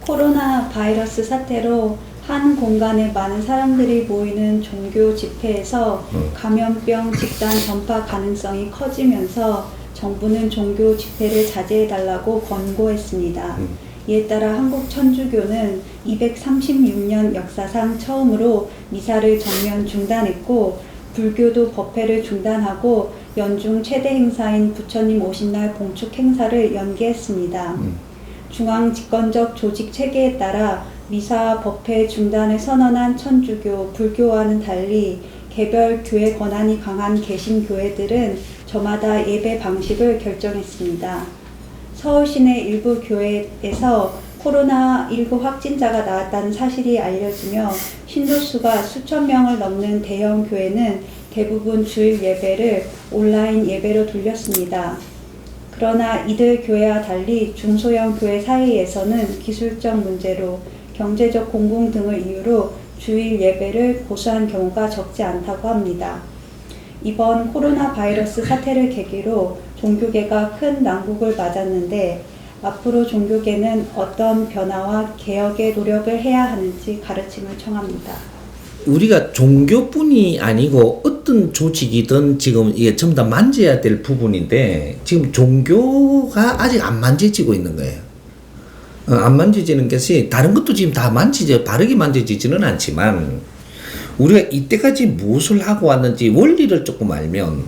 코로나 바이러스 사태로 한 공간에 많은 사람들이 모이는 종교 집회에서 감염병 집단 전파 가능성이 커지면서 정부는 종교 집회를 자제해달라고 권고했습니다. 이에 따라 한국 천주교는 236년 역사상 처음으로 미사를 전면 중단했고, 불교도 법회를 중단하고 연중 최대 행사인 부처님 오신 날 봉축 행사를 연기했습니다. 중앙 집권적 조직 체계에 따라 미사 법회 중단을 선언한 천주교, 불교와는 달리 개별 교회 권한이 강한 개신교회들은 저마다 예배 방식을 결정했습니다. 서울 시내 일부 교회에서 코로나19 확진자가 나왔다는 사실이 알려지며 신도수가 수천 명을 넘는 대형 교회는 대부분 주일 예배를 온라인 예배로 돌렸습니다. 그러나 이들 교회와 달리 중소형 교회 사이에서는 기술적 문제로 경제적 공공 등을 이유로 주일 예배를 고수한 경우가 적지 않다고 합니다. 이번 코로나 바이러스 사태를 계기로 종교계가 큰 난국을 맞았는데 앞으로 종교계는 어떤 변화와 개혁의 노력을 해야 하는지 가르침을 청합니다. 우리가 종교뿐이 아니고 어떤 조직이든 지금 이게 전부 다 만져야 될 부분인데 지금 종교가 아직 안 만져지고 있는 거예요. 안 만져지는 것이 다른 것도 지금 다 바르게 만져지지는 않지만 우리가 이때까지 무엇을 하고 왔는지 원리를 조금 알면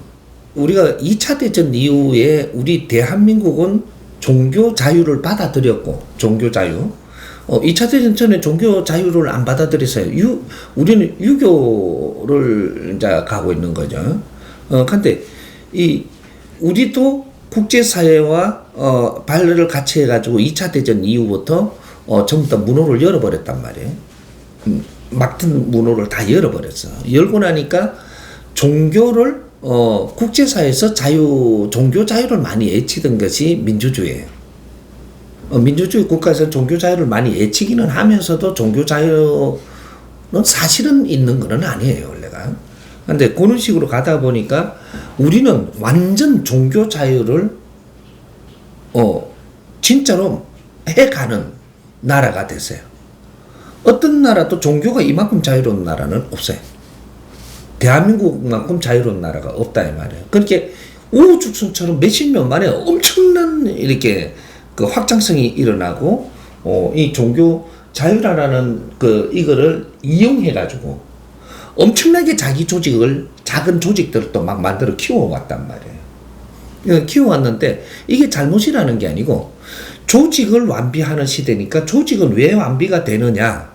우리가 2차 대전 이후에 우리 대한민국은 종교 자유를 받아들였고 종교 자유 2차 대전 전에 종교 자유를 안 받아들였어요. 우리는 유교를 이제 가고 있는 거죠. 근데 우리도 국제사회와 발을 같이 해가지고 2차 대전 이후부터 전부 다 문호를 열어버렸단 말이에요. 막던 문호를 다 열어버렸어. 열고 나니까 종교를 국제사회에서 종교 자유를 많이 외치던 것이 민주주의예요. 민주주의 국가에서 종교 자유를 많이 외치기는 하면서도 종교 자유는 사실은 있는 건 아니에요, 원래가. 근데 그런 식으로 가다 보니까 우리는 완전 종교 자유를 진짜로 해가는 나라가 됐어요. 어떤 나라도 종교가 이만큼 자유로운 나라는 없어요. 대한민국만큼 자유로운 나라가 없다 이 말이에요. 그렇게 우후죽순처럼 몇십 년 만에 엄청난 이렇게 그 확장성이 일어나고 이 종교 자유라는 이거를 이용해가지고 엄청나게 자기 조직을 작은 조직들을 또 막 만들어 키워왔단 말이에요. 키워왔는데 이게 잘못이라는 게 아니고 조직을 완비하는 시대니까 조직은 왜 완비가 되느냐?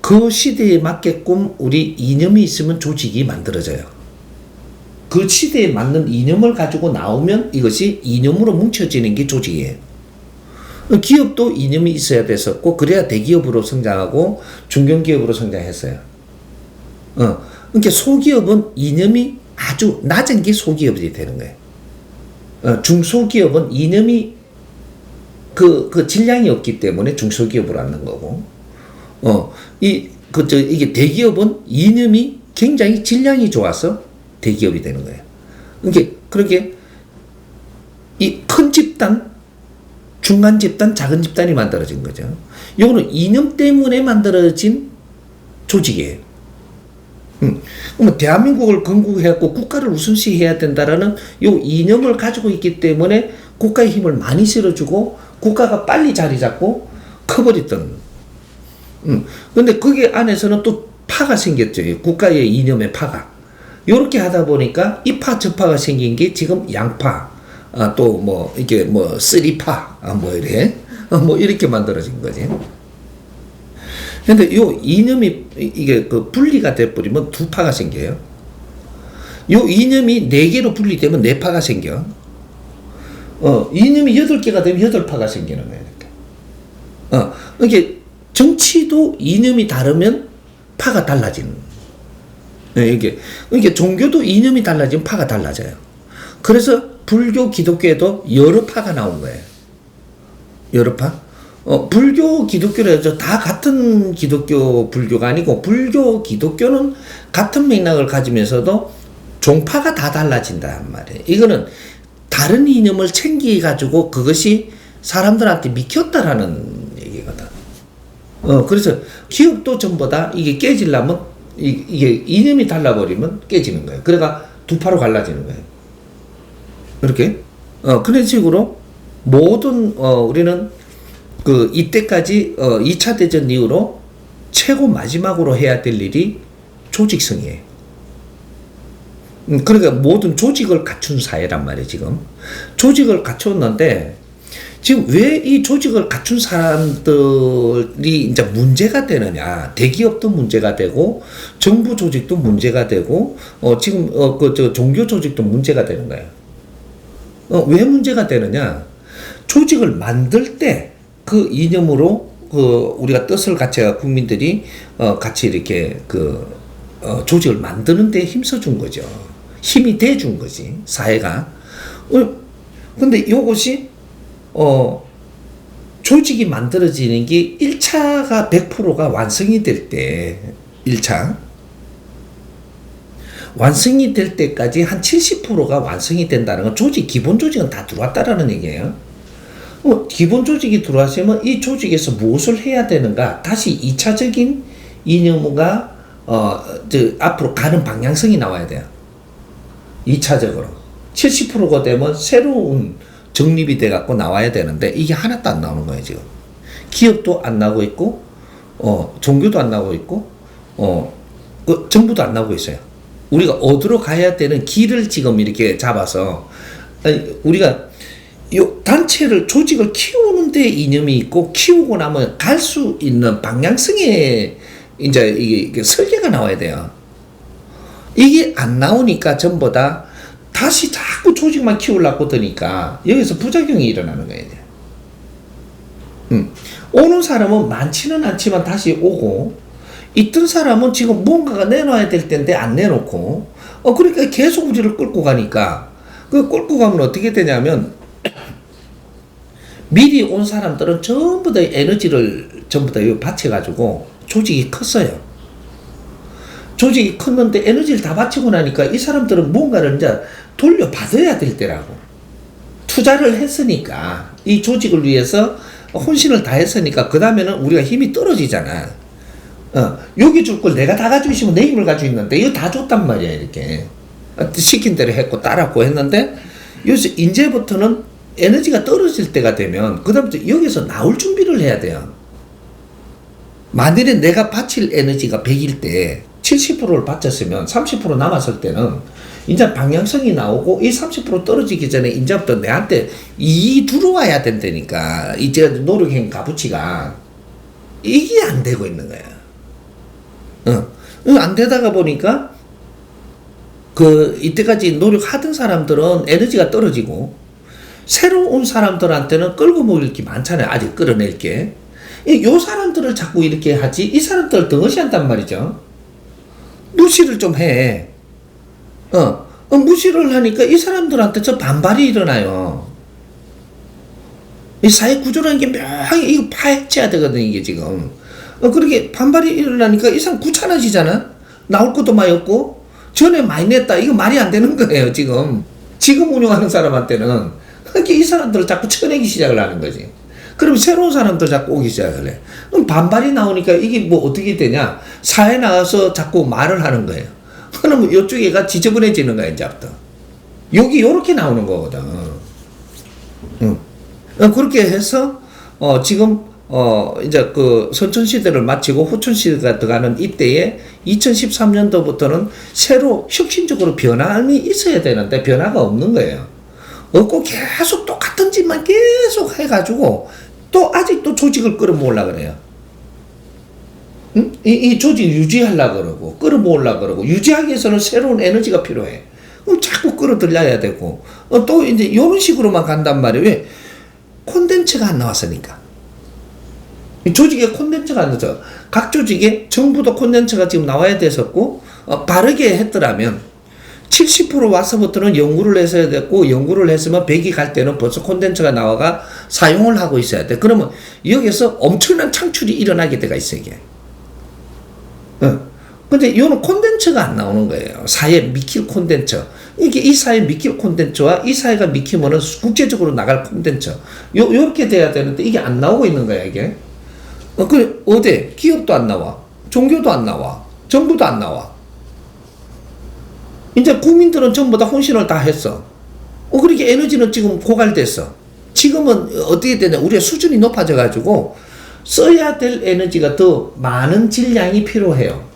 그 시대에 맞게끔 우리 이념이 있으면 조직이 만들어져요. 그 시대에 맞는 이념을 가지고 나오면 이것이 이념으로 뭉쳐지는 게 조직이에요. 기업도 이념이 있어야 됐었고 그래야 대기업으로 성장하고 중견기업으로 성장했어요. 그러니까 소기업은 이념이 아주 낮은 게 소기업이 되는 거예요. 중소기업은 이념이 그 질량이 없기 때문에 중소기업으로 앉는 거고, 이게 대기업은 이념이 굉장히 질량이 좋아서 대기업이 되는 거예요. 그렇게 이 큰 집단, 중간 집단, 작은 집단이 만들어진 거죠. 요거는 이념 때문에 만들어진 조직이에요. 그러면 대한민국을 건국해갖고 국가를 우선시해야 된다라는 요 이념을 가지고 있기 때문에 국가의 힘을 많이 실어주고 국가가 빨리 자리 잡고 커버렸던. 근데 거기 안에서는 또 파가 생겼죠. 국가의 이념의 파가. 요렇게 하다 보니까 이파 저파가 생긴 게 지금 양파, 또 뭐 이게 뭐 쓰리파, 이렇게 만들어진 거지. 근데 요 이념이 이게 분리가 돼버리면 두 파가 생겨요. 요 이념이 4개로 분리되면 4파가 생겨. 이념이 8개가 되면 8파가 생기는 거예요. 이게 정치도 이념이 다르면 파가 달라지는. 이게 종교도 이념이 달라지면 파가 달라져요. 그래서 불교, 기독교에도 여러 파가 나온 거예요. 여러 파? 불교, 기독교를 다 같은 기독교, 불교가 아니고 불교, 기독교는 같은 맥락을 가지면서도 종파가 다 달라진단 말이에요. 이거는 다른 이념을 챙겨가지고 그것이 사람들한테 믿겼다라는 얘기거든. 그래서 기업도 전부 다 이게 깨지려면 이게 이념이 달라버리면 깨지는 거예요. 그러니까 두 파로 갈라지는 거예요. 이렇게 그런 식으로 모든 우리는 그 이때까지 2차 대전 이후로 최고 마지막으로 해야 될 일이 조직성이에요. 그러니까 모든 조직을 갖춘 사회란 말이에요. 지금 조직을 갖췄는데 지금 왜 이 조직을 갖춘 사람들이 이제 문제가 되느냐? 대기업도 문제가 되고 정부 조직도 문제가 되고 지금 종교 조직도 문제가 되는 거예요. 왜 문제가 되느냐? 조직을 만들 때 그 이념으로 우리가 뜻을 같이 국민들이 같이 이렇게 조직을 만드는 데 힘써준 거죠. 힘이 돼준 거지 사회가. 근데 이것이 조직이 만들어지는 게 1차가 100%가 완성이 될 때 1차 완성이 될 때까지 한 70%가 완성이 된다는 건 기본 조직은 다 들어왔다라는 얘기예요. 기본 조직이 들어왔으면 이 조직에서 무엇을 해야 되는가 다시 2차적인 이념과 앞으로 가는 방향성이 나와야 돼요. 2차적으로 70%가 되면 새로운 정립이 돼 갖고 나와야 되는데 이게 하나도 안 나오는 거예요. 지금 기업도 안 나오고 있고 종교도 안 나오고 있고 정부도 안 나오고 있어요. 우리가 어디로 가야 되는 길을 지금 이렇게 잡아서 우리가 요 단체를 조직을 키우는 데 이념이 있고 키우고 나면 갈 수 있는 방향성에 이제 이게 설계가 나와야 돼요. 이게 안 나오니까 전부 다 다시 자꾸 조직만 키우려고 드니까 여기서 부작용이 일어나는 거예요. 오는 사람은 많지는 않지만 다시 오고 있던 사람은 지금 뭔가가 내놔야 될 텐데 안 내놓고 그러니까 계속 우리를 끌고 가니까 그 끌고 가면 어떻게 되냐면 미리 온 사람들은 전부 다 에너지를 전부 다 바쳐가지고 조직이 컸어요. 조직이 컸는데 에너지를 다 바치고 나니까 이 사람들은 뭔가를 이제 돌려받아야 될 때라고. 투자를 했으니까 이 조직을 위해서 혼신을 다 했으니까 그 다음에는 우리가 힘이 떨어지잖아. 여기 줄 걸 내가 다 가지고 있으면 내 힘을 가지고 있는데 이거 다 줬단 말이야. 이렇게 시킨 대로 했고 따랐고 했는데 여기서 이제부터는 에너지가 떨어질 때가 되면 그 다음부터 여기서 나올 준비를 해야 돼요. 만일에 내가 바칠 에너지가 100일 때 70%를 바쳤으면 30% 남았을 때는 이제 방향성이 나오고 이 30% 떨어지기 전에 이제부터 내한테 이 들어와야 된다니까. 이제 노력행 값어치가 이게 안 되고 있는 거야. 안 되다가 보니까 이때까지 노력하던 사람들은 에너지가 떨어지고 새로 온 사람들한테는 끌고 모일 게 많잖아요. 아직 끌어낼 게. 요 사람들을 자꾸 이렇게 하지 이 사람들을 덩어시한단 말이죠. 무시를 좀 해. 무시를 하니까 이 사람들한테 저 반발이 일어나요. 이 사회 구조라는 게 묘하게 이거 파헤쳐야 되거든 이게 지금. 그렇게 반발이 일어나니까 이 사람 귀찮아지잖아. 나올 것도 많이 없고 전에 많이 냈다 이거 말이 안 되는 거예요 지금. 지금 운영하는 사람한테는 그렇게 이 사람들을 자꾸 쳐내기 시작을 하는 거지. 그럼 새로운 사람들 자꾸 오기 시작을 해. 그럼 반발이 나오니까 이게 뭐 어떻게 되냐? 사회에 나가서 자꾸 말을 하는 거예요. 그러면 이쪽에가 지저분해지는 거야, 이제부터. 여기 요렇게 나오는 거거든. 그렇게 해서, 지금, 이제 선천시대를 마치고 후천시대가 들어가는 이때에 2013년도부터는 새로 혁신적으로 변함이 있어야 되는데 변화가 없는 거예요. 없고 계속 똑같은 짓만 계속 해가지고 또 아직도 조직을 끌어모으려고 그래요. 이 조직 유지하려고 그러고 끌어모으려고 그러고 유지하기 위해서는 새로운 에너지가 필요해. 그럼 자꾸 끌어들여야 되고 또 이제 이런 식으로만 간단 말이에요. 왜? 콘텐츠가 안 나왔으니까. 조직에 콘텐츠가 안 나왔어. 각 조직에 정부도 콘텐츠가 지금 나와야 됐었고 바르게 했더라면 70% 와서부터는 연구를 했어야 됐고 연구를 했으면 100이 갈 때는 벌써 콘텐츠가 나와가 사용을 하고 있어야 돼. 그러면 여기서 엄청난 창출이 일어나게 돼가 있어 이게. 근데 이거는 콘텐츠가 안 나오는 거예요. 사회 미킬 콘텐츠. 이게 이 사회 미킬 콘텐츠와 이 사회가 미키면은 국제적으로 나갈 콘텐츠. 요렇게 돼야 되는데 이게 안 나오고 있는 거야 이게. 그 어디 기업도 안 나와, 종교도 안 나와, 정부도 안 나와. 이제 국민들은 전부 다 혼신을 다 했어. 그렇게 에너지는 지금 고갈됐어. 지금은 어떻게 되냐, 우리가 수준이 높아져 가지고 써야 될 에너지가 더 많은 질량이 필요해요.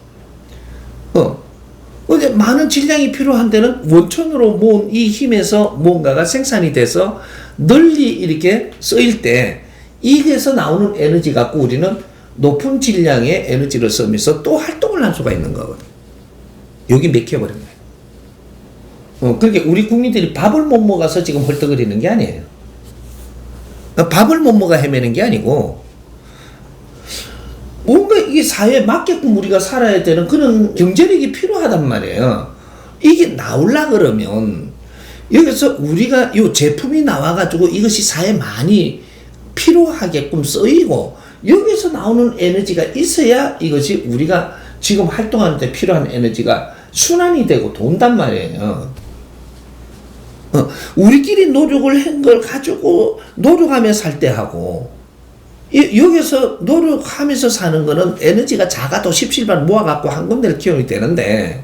이제 많은 질량이 필요한 데는 원천으로 모은 이 힘에서 뭔가가 생산이 돼서 널리 이렇게 쓰일 때 이게서 나오는 에너지 갖고 우리는 높은 질량의 에너지를 쓰면서 또 활동을 할 수가 있는 거거든. 여기 맥혀버린 거예요. 그러니까 우리 국민들이 밥을 못 먹어서 지금 헐떡거리는 게 아니에요. 밥을 못 먹어 헤매는 게 아니고 뭔가 이 사회에 맞게끔 우리가 살아야 되는 그런 경제력이 필요하단 말이에요. 이게 나오려 그러면 여기서 우리가 이 제품이 나와가지고 이것이 사회에 많이 필요하게끔 쓰이고 여기서 나오는 에너지가 있어야 이것이 우리가 지금 활동하는 데 필요한 에너지가 순환이 되고 돈단 말이에요. 우리끼리 노력을 한 걸 가지고 노력하며 살 때 하고 여기서 노력하면서 사는 거는 에너지가 작아도 십실반 모아갖고 한 군데를 키우면 되는데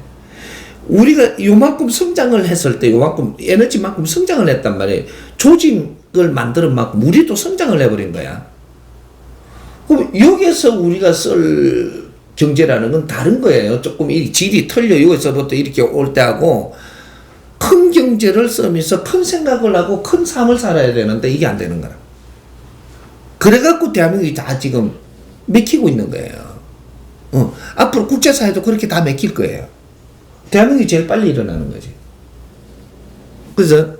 우리가 요만큼 성장을 했을 때 요만큼 에너지만큼 성장을 했단 말이에요. 조직을 만드는 만큼 우리도 성장을 해버린 거야. 그럼 여기서 우리가 쓸 경제라는 건 다른 거예요. 조금 이 질이 틀려. 여기서부터 이렇게 올 때 하고 큰 경제를 쓰면서 큰 생각을 하고 큰 삶을 살아야 되는데 이게 안 되는 거야. 그래갖고 대한민국이 다 지금 맥히고 있는 거예요. 앞으로 국제사회도 그렇게 다 맥힐 거예요. 대한민국이 제일 빨리 일어나는 거지. 그래서